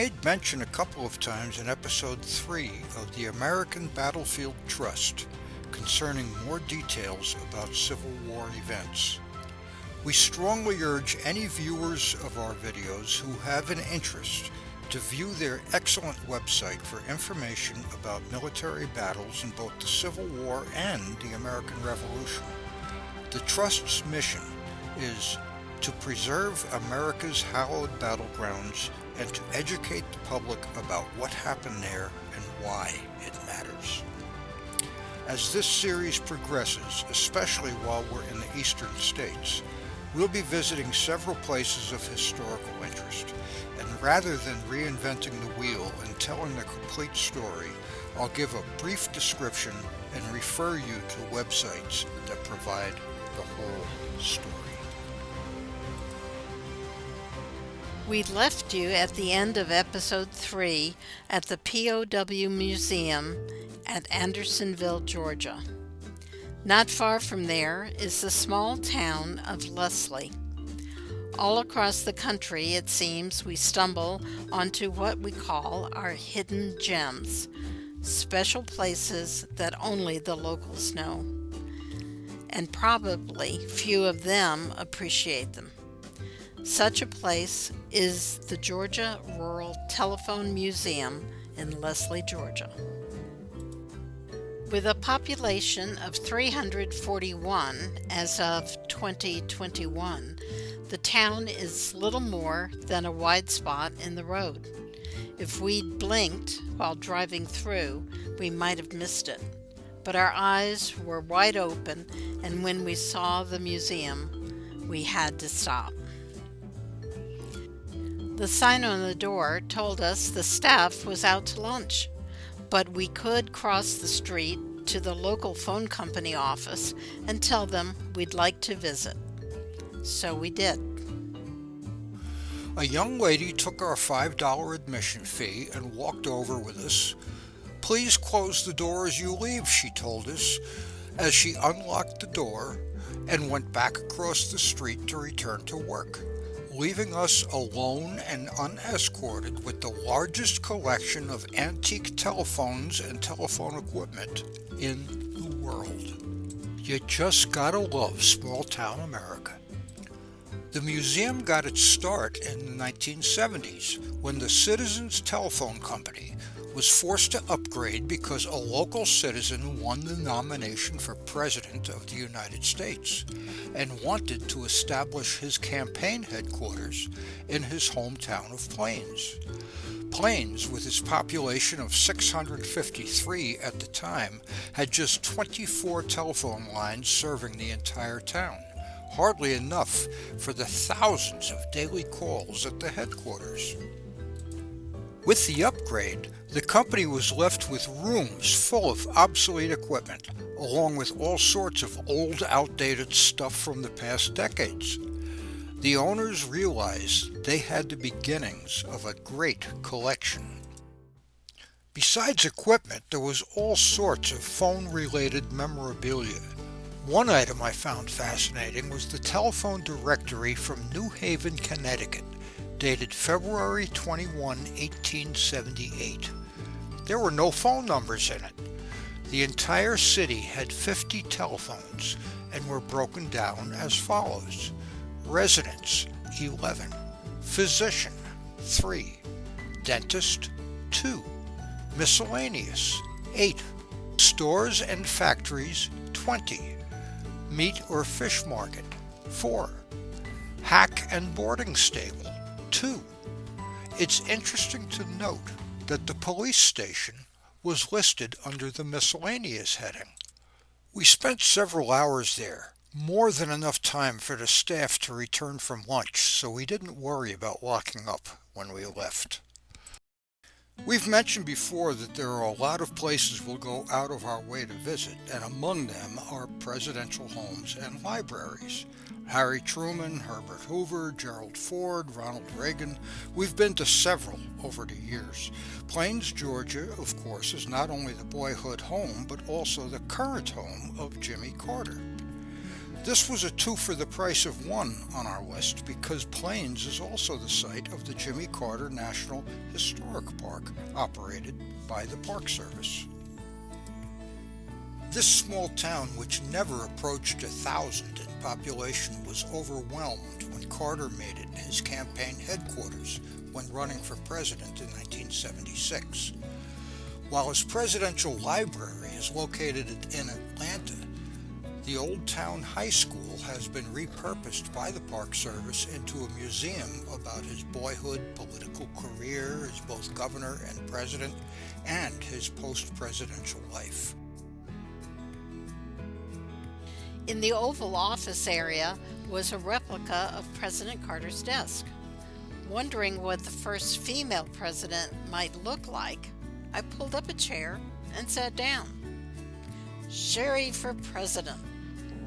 made mention a couple of times in episode 3 of the American Battlefield Trust concerning more details about Civil War events. We strongly urge any viewers of our videos who have an interest to view their excellent website for information about military battles in both the Civil War and the American Revolution. The Trust's mission is to preserve America's hallowed battlegrounds and to educate the public about what happened there and why it matters. As this series progresses, especially while we're in the eastern states, we'll be visiting several places of historical interest, and rather than reinventing the wheel and telling the complete story, I'll give a brief description and refer you to websites that provide the whole story. We left you at the end of episode 3 at the POW Museum at Andersonville, Georgia. Not far from there is the small town of Leslie. All across the country, it seems, we stumble onto what we call our hidden gems, special places that only the locals know. And probably few of them appreciate them. Such a place is the Georgia Rural Telephone Museum in Leslie, Georgia. With a population of 341 as of 2021, the town is little more than a wide spot in the road. If we'd blinked while driving through, we might have missed it. But our eyes were wide open, and when we saw the museum, we had to stop. The sign on the door told us the staff was out to lunch, but we could cross the street to the local phone company office and tell them we'd like to visit. So we did. A young lady took our $5 admission fee and walked over with us. "Please close the door as you leave," she told us, as she unlocked the door and went back across the street to return to work, leaving us alone and unescorted with the largest collection of antique telephones and telephone equipment in the world. You just gotta love small-town America. The museum got its start in the 1970s when the Citizens Telephone Company was forced to upgrade because a local citizen won the nomination for President of the United States and wanted to establish his campaign headquarters in his hometown of Plains. Plains, with its population of 653 at the time, had just 24 telephone lines serving the entire town, hardly enough for the thousands of daily calls at the headquarters. With the upgrade, the company was left with rooms full of obsolete equipment, along with all sorts of old, outdated stuff from the past decades. The owners realized they had the beginnings of a great collection. Besides equipment, there was all sorts of phone-related memorabilia. One item I found fascinating was the telephone directory from New Haven, Connecticut, dated February 21, 1878. There were no phone numbers in it. The entire city had 50 telephones and were broken down as follows: residents, 11, physician, 3, dentist, 2, miscellaneous, 8, stores and factories, 20, meat or fish market, 4, hack and boarding stable, 2. It's interesting to note that the police station was listed under the miscellaneous heading. We spent several hours there, more than enough time for the staff to return from lunch, so we didn't worry about locking up when we left. We've mentioned before that there are a lot of places we'll go out of our way to visit, and among them are presidential homes and libraries. Harry Truman, Herbert Hoover, Gerald Ford, Ronald Reagan. We've been to several over the years. Plains, Georgia, of course, is not only the boyhood home, but also the current home of Jimmy Carter. This was a two for the price of one on our list because Plains is also the site of the Jimmy Carter National Historic Park, operated by the Park Service. This small town, which never approached 1,000 in population, was overwhelmed when Carter made it his campaign headquarters when running for president in 1976. While his presidential library is located in Atlanta, the Old Town High School has been repurposed by the Park Service into a museum about his boyhood political career as both governor and president, and his post-presidential life. In the Oval Office area was a replica of President Carter's desk. Wondering what the first female president might look like, I pulled up a chair and sat down. Sherry for president.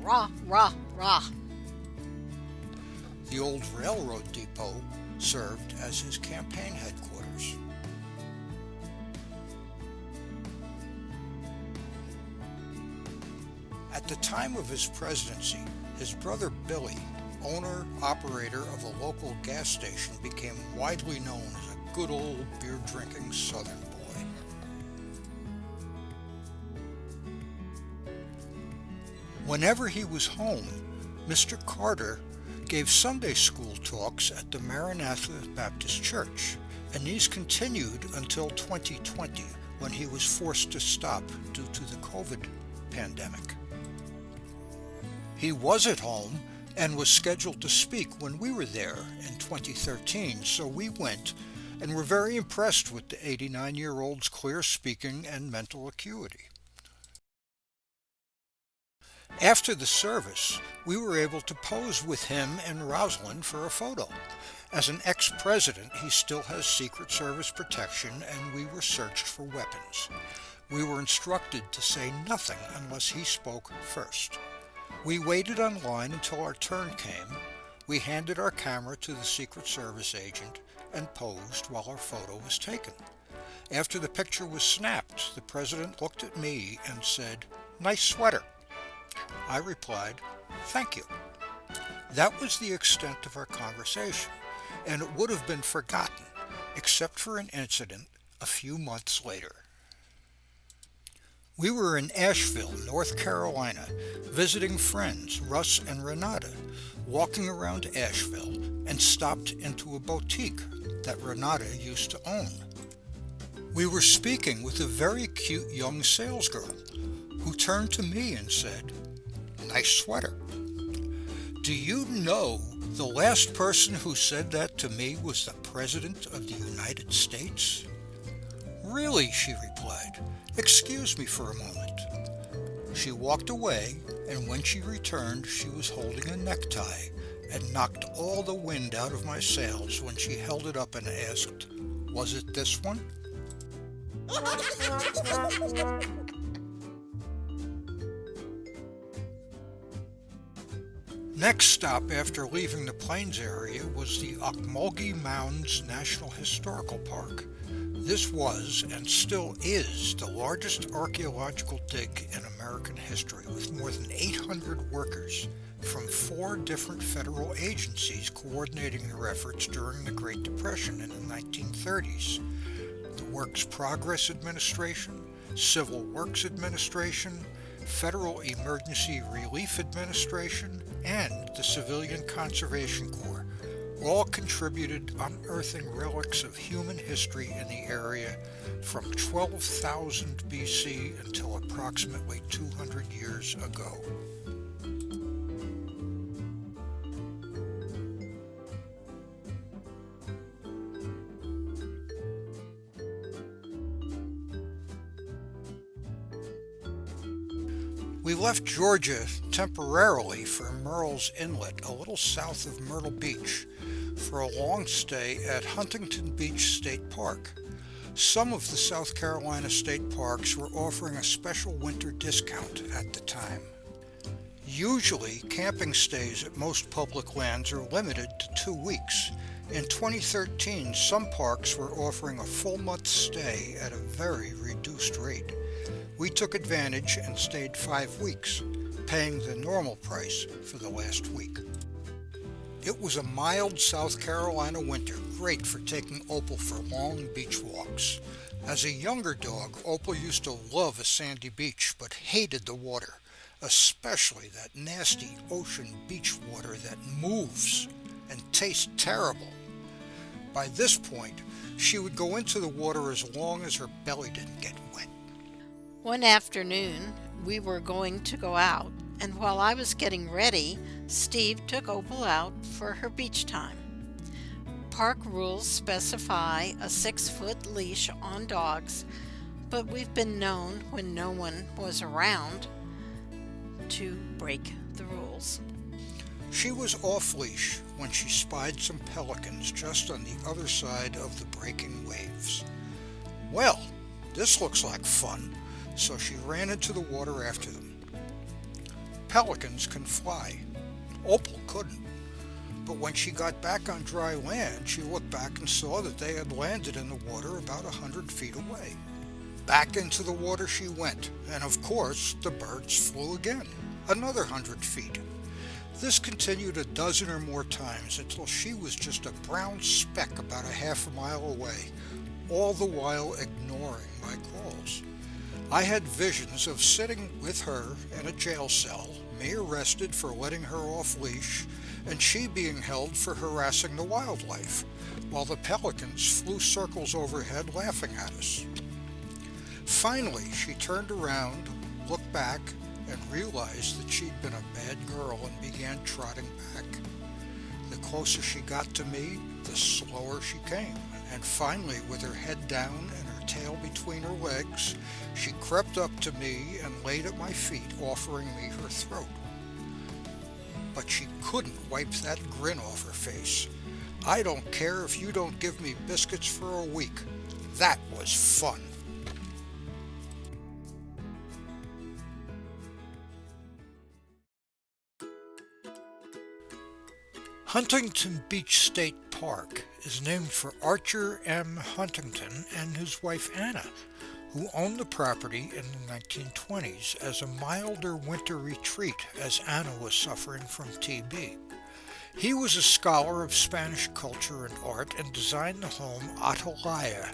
Rah, rah, rah. The old railroad depot served as his campaign headquarters. At the time of his presidency, his brother Billy, owner-operator of a local gas station, became widely known as a good old beer-drinking Southern boy. Whenever he was home, Mr. Carter gave Sunday school talks at the Maranatha Baptist Church, and these continued until 2020, when he was forced to stop due to the COVID pandemic. He was at home and was scheduled to speak when we were there in 2013, so we went and were very impressed with the 89-year-old's clear speaking and mental acuity. After the service, we were able to pose with him and Rosalind for a photo. As an ex-president, he still has Secret Service protection, and we were searched for weapons. We were instructed to say nothing unless he spoke first. We waited online until our turn came. We handed our camera to the Secret Service agent and posed while our photo was taken. After the picture was snapped, the president looked at me and said, "Nice sweater." I replied, "Thank you." That was the extent of our conversation, and it would have been forgotten, except for an incident a few months later. We were in Asheville, North Carolina, visiting friends Russ and Renata, walking around Asheville, and stopped into a boutique that Renata used to own. We were speaking with a very cute young salesgirl who turned to me and said, "Nice sweater." Do you know the last person who said that to me was the President of the United States? "Really," she replied. "Excuse me for a moment." She walked away, and when she returned, she was holding a necktie and knocked all the wind out of my sails when she held it up and asked, "Was it this one?" Next stop after leaving the Plains area was the Ocmulgee Mounds National Historical Park. This was, and still is, the largest archaeological dig in American history, with more than 800 workers from 4 different federal agencies coordinating their efforts during the Great Depression in the 1930s. The Works Progress Administration, Civil Works Administration, Federal Emergency Relief Administration, and the Civilian Conservation Corps all contributed unearthing relics of human history in the area from 12,000 BC until approximately 200 years ago. We left Georgia temporarily for Murrells Inlet, a little south of Myrtle Beach, for a long stay at Huntington Beach State Park. Some of the South Carolina state parks were offering a special winter discount at the time. Usually, camping stays at most public lands are limited to 2 weeks. In 2013, some parks were offering a full month stay at a very reduced rate. We took advantage and stayed 5 weeks, paying the normal price for the last week. It was a mild South Carolina winter, great for taking Opal for long beach walks. As a younger dog, Opal used to love a sandy beach, but hated the water, especially that nasty ocean beach water that moves and tastes terrible. By this point, she would go into the water as long as her belly didn't get wet. One afternoon, we were going to go out, and while I was getting ready, Steve took Opal out for her beach time. Park rules specify a 6-foot leash on dogs, but we've been known, when no one was around, to break the rules. She was off-leash when she spied some pelicans just on the other side of the breaking waves. Well, this looks like fun, so she ran into the water after them. Pelicans can fly. Opal couldn't. But when she got back on dry land, she looked back and saw that they had landed in the water about 100 feet away. Back into the water she went, and of course the birds flew again, another 100 feet. This continued a dozen or more times until she was just a brown speck about a half a mile away, all the while ignoring my calls. I had visions of sitting with her in a jail cell, me arrested for letting her off leash, and she being held for harassing the wildlife, while the pelicans flew circles overhead laughing at us. Finally, she turned around, looked back, and realized that she'd been a bad girl and began trotting back. The closer she got to me, the slower she came, and finally, with her head down and her tail between her legs, she crept up to me and laid at my feet, offering me her throat. But she couldn't wipe that grin off her face. "I don't care if you don't give me biscuits for a week." That was fun. Huntington Beach State Park is named for Archer M. Huntington and his wife Anna, who owned the property in the 1920s as a milder winter retreat as Anna was suffering from TB. He was a scholar of Spanish culture and art and designed the home Atalaya,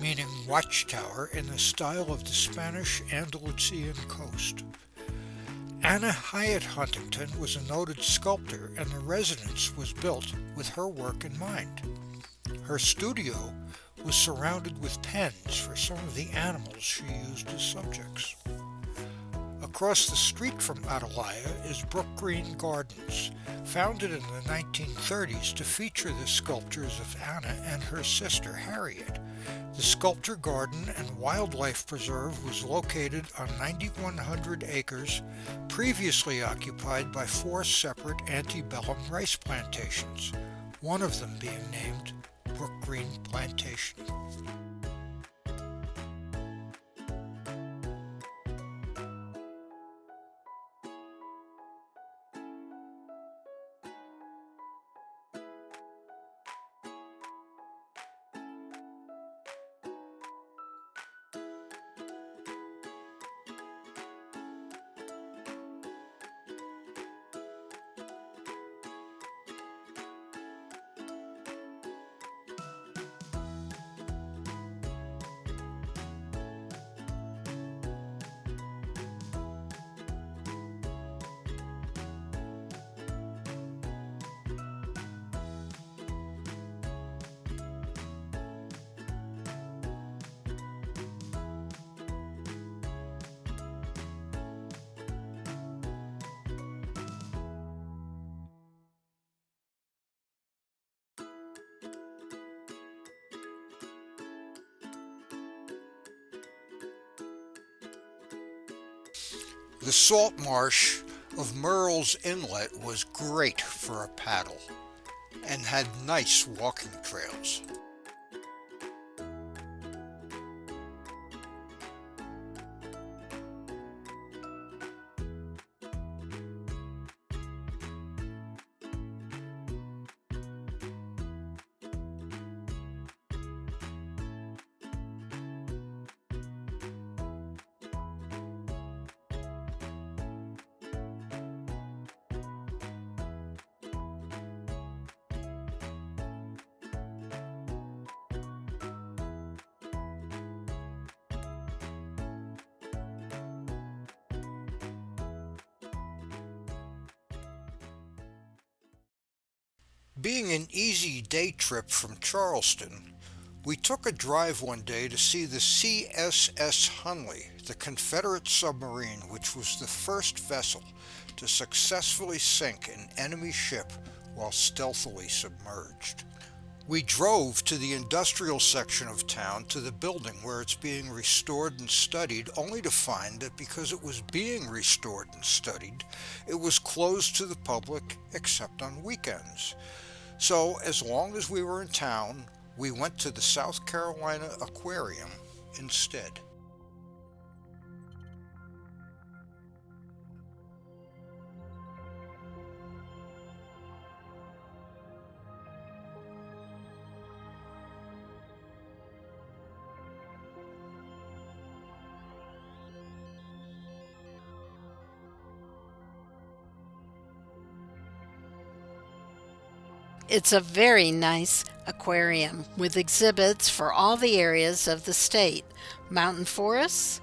meaning watchtower, in the style of the Spanish Andalusian coast. Anna Hyatt Huntington was a noted sculptor, and the residence was built with her work in mind. Her studio was surrounded with pens for some of the animals she used as subjects. Across the street from Atalaya is Brookgreen Gardens, founded in the 1930s to feature the sculptures of Anna and her sister Harriet. The sculpture garden and wildlife preserve was located on 9,100 acres, previously occupied by 4 separate antebellum rice plantations, one of them being named Brookgreen Plantation. The salt marsh of Merle's Inlet was great for a paddle and had nice walking trails. Being an easy day trip from Charleston, we took a drive one day to see the CSS Hunley, the Confederate submarine, which was the first vessel to successfully sink an enemy ship while stealthily submerged. We drove to the industrial section of town to the building where it's being restored and studied, only to find that because it was being restored and studied, it was closed to the public except on weekends. So, as long as we were in town, we went to the South Carolina Aquarium instead. It's a very nice aquarium with exhibits for all the areas of the state, mountain forests,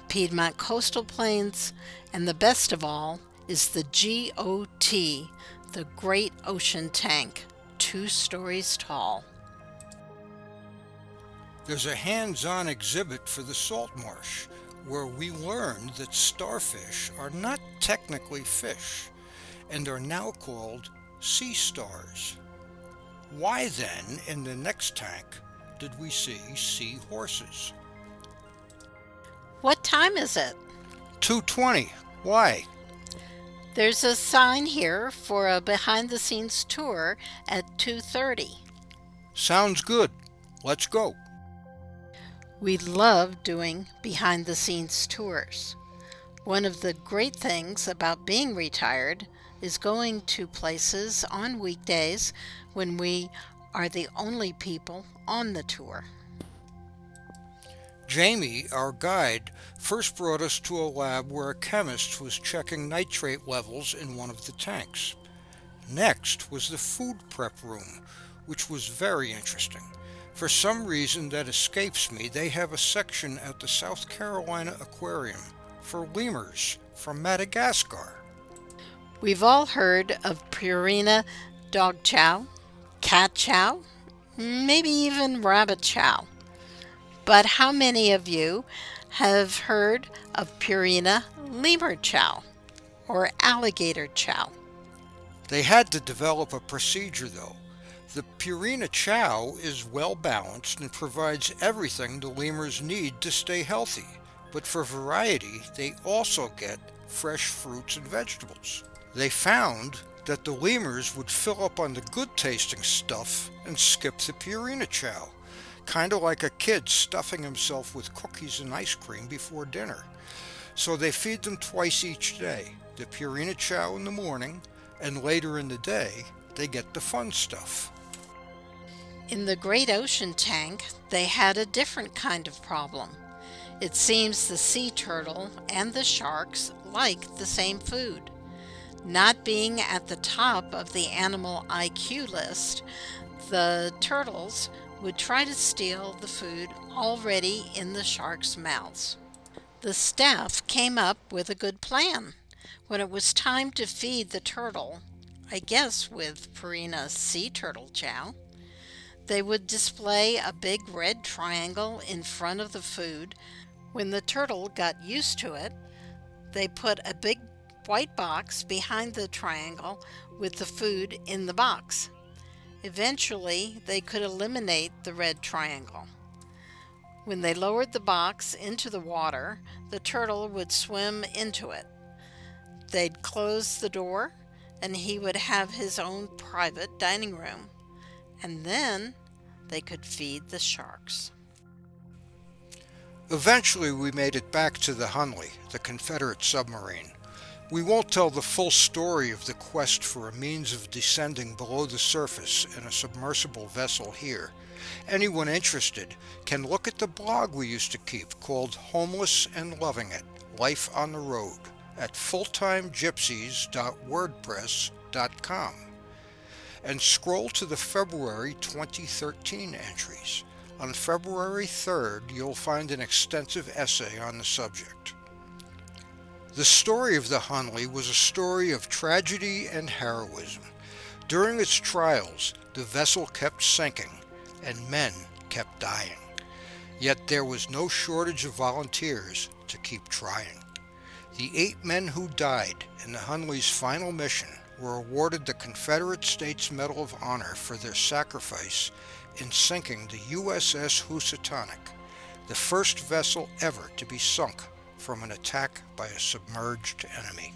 Piedmont coastal plains, and the best of all is the GOT, the Great Ocean Tank, 2 stories tall. There's a hands-on exhibit for the salt marsh, where we learned that starfish are not technically fish and are now called sea stars. Why then, in the next tank, did we see sea horses? What time is it? 2:20. Why? There's a sign here for a behind-the-scenes tour at 2:30. Sounds good. Let's go. We love doing behind-the-scenes tours. One of the great things about being retired is going to places on weekdays when we are the only people on the tour. Jamie, our guide, first brought us to a lab where a chemist was checking nitrate levels in one of the tanks. Next was the food prep room, which was very interesting. For some reason that escapes me, they have a section at the South Carolina Aquarium for lemurs from Madagascar. We've all heard of Purina dog chow, cat chow, maybe even rabbit chow. But how many of you have heard of Purina lemur chow or alligator chow? They had to develop a procedure though. The Purina chow is well balanced and provides everything the lemurs need to stay healthy. But for variety, they also get fresh fruits and vegetables. They found that the lemurs would fill up on the good tasting stuff and skip the Purina chow, kind of like a kid stuffing himself with cookies and ice cream before dinner. So they feed them twice each day, the Purina chow in the morning, and later in the day they get the fun stuff. In the Great Ocean Tank, they had a different kind of problem. It seems the sea turtle and the sharks like the same food. Not being at the top of the animal IQ list, the turtles would try to steal the food already in the sharks' mouths. The staff came up with a good plan. When it was time to feed the turtle, I guess with Purina sea turtle chow, they would display a big red triangle in front of the food. When the turtle got used to it, they put a big white box behind the triangle with the food in the box. Eventually, they could eliminate the red triangle. When they lowered the box into the water, the turtle would swim into it. They'd close the door, and he would have his own private dining room. And then they could feed the sharks. Eventually we made it back to the Hunley, the Confederate submarine. We won't tell the full story of the quest for a means of descending below the surface in a submersible vessel here. Anyone interested can look at the blog we used to keep called Homeless and Loving It, Life on the Road at fulltimegypsies.wordpress.com and scroll to the February 2013 entries. On February 3rd, you'll find an extensive essay on the subject. The story of the Hunley was a story of tragedy and heroism. During its trials, the vessel kept sinking, and men kept dying. Yet there was no shortage of volunteers to keep trying. The 8 men who died in the Hunley's final mission were awarded the Confederate States Medal of Honor for their sacrifice in sinking the USS Housatonic, the first vessel ever to be sunk from an attack by a submerged enemy.